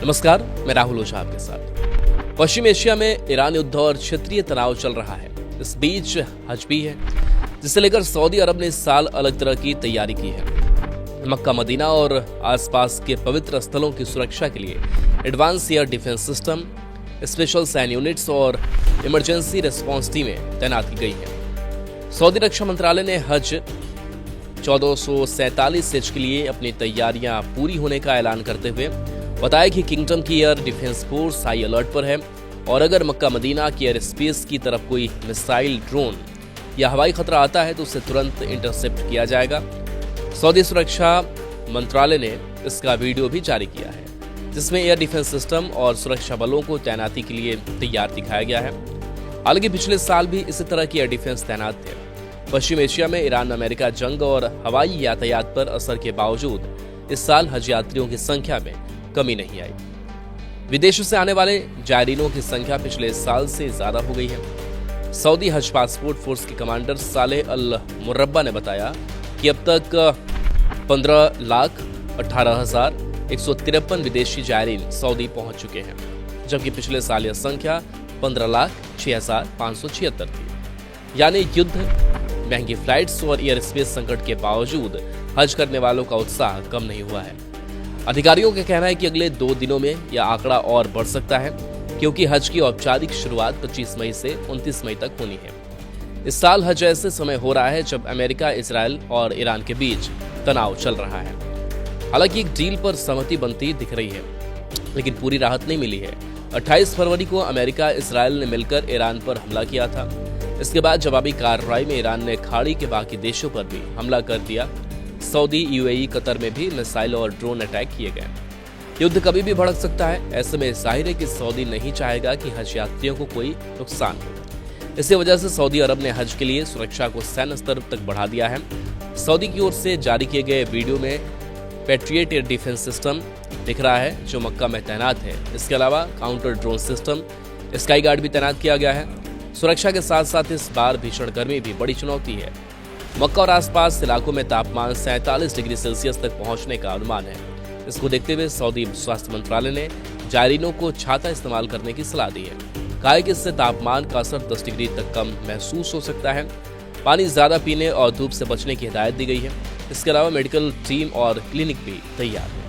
नमस्कार, मैं राहुल ओझा आपके साथ। पश्चिम एशिया में ईरान युद्ध और क्षेत्रीय तनाव चल रहा है। इस बीच हज भी है, जिसे लेकर सऊदी अरब ने इस साल अलग तरह की तैयारी की है। मक्का मदीना और आसपास के पवित्र स्थलों की सुरक्षा के लिए advance air defence system, special सैन्य यूनिट्स और इमरजेंसी रिस्पांस टीमें तैनात की गई हैं। सऊदी रक्षा मंत्रालय ने हज 1447 एच के लिए अपनी तैयारियां पूरी होने का ऐलान करते हुए बताया कि किंगडम की air defence force high alert पर है और अगर मक्का मदीना की एयर स्पेस की तरफ कोई मिसाइल, ड्रोन या हवाई खतरा आता है तो उसे तुरंत इंटरसेप्ट किया जाएगा। सऊदी सुरक्षा मंत्रालय ने इसका वीडियो भी जारी किया है, जिसमें एयर डिफेंस सिस्टम और सुरक्षा बलों को तैनाती के लिए तैयार दिखाया गया है। हालांकि पिछले साल भी इसी तरह की एयर डिफेंस तैनात थे। पश्चिम एशिया में ईरान अमेरिका जंग और हवाई यातायात पर असर के बावजूद इस साल हज यात्रियों की संख्या में कमी नहीं आई। विदेशों से आने वाले जायरीनों की संख्या पिछले साल से ज्यादा हो गई है। सऊदी हज पासपोर्ट फोर्स के कमांडर सालेह अल मुर्रब्बा ने बताया कि अब तक 15,18,153 विदेशी जायरीन सऊदी पहुंच चुके हैं, जबकि पिछले साल यह संख्या 15,06,576 थी। यानी युद्ध, महंगी फ्लाइट्स और एयर स्पेस संकट के बावजूद हज करने वालों का उत्साह कम नहीं हुआ है। अधिकारियों का कहना है कि अगले 2 दिनों में यह आंकड़ा और बढ़ सकता है, क्योंकि हज की औपचारिक शुरुआत 25 मई से 29 मई तक होनी है। इस साल हज ऐसे समय हो रहा है जब अमेरिका, इजरायल और ईरान के बीच तनाव चल रहा है। हालांकि एक डील पर सहमति बनती दिख रही है, लेकिन पूरी राहत नहीं मिली है। 28 फरवरी को अमेरिका, इजरायल ने मिलकर ईरान पर हमला किया था। इसके बाद जवाबी कार्रवाई में ईरान ने खाड़ी के बाकी देशों पर भी हमला कर दिया। सऊदी, यूएई, कतर में भी मिसाइल और ड्रोन अटैक किए गए। युद्ध कभी भी भड़क सकता है। ऐसे में जाहिर है कि सऊदी नहीं चाहेगा कि हज यात्रियों को कोई नुकसान हो। इसी वजह से सऊदी अरब ने हज के लिए सुरक्षा को सैन्य स्तर तक बढ़ा दिया है। सऊदी की ओर से जारी किए गए वीडियो में पैट्रियट एयर डिफेंस सिस्टम दिख रहा है, जो मक्का में तैनात है। इसके अलावा counter drone system, sky guard भी तैनात किया गया है। सुरक्षा के साथ साथ इस बार भीषण गर्मी भी बड़ी चुनौती है। मक्का और आसपास इलाकों में तापमान 47 डिग्री सेल्सियस तक पहुंचने का अनुमान है। इसको देखते हुए सऊदी स्वास्थ्य मंत्रालय ने जायरीनों को छाता इस्तेमाल करने की सलाह दी है। कहा है कि इससे तापमान का असर 10 डिग्री तक कम महसूस हो सकता है। पानी ज्यादा पीने और धूप से बचने की हिदायत दी गई है। इसके अलावा मेडिकल टीम और क्लिनिक भी तैयार है।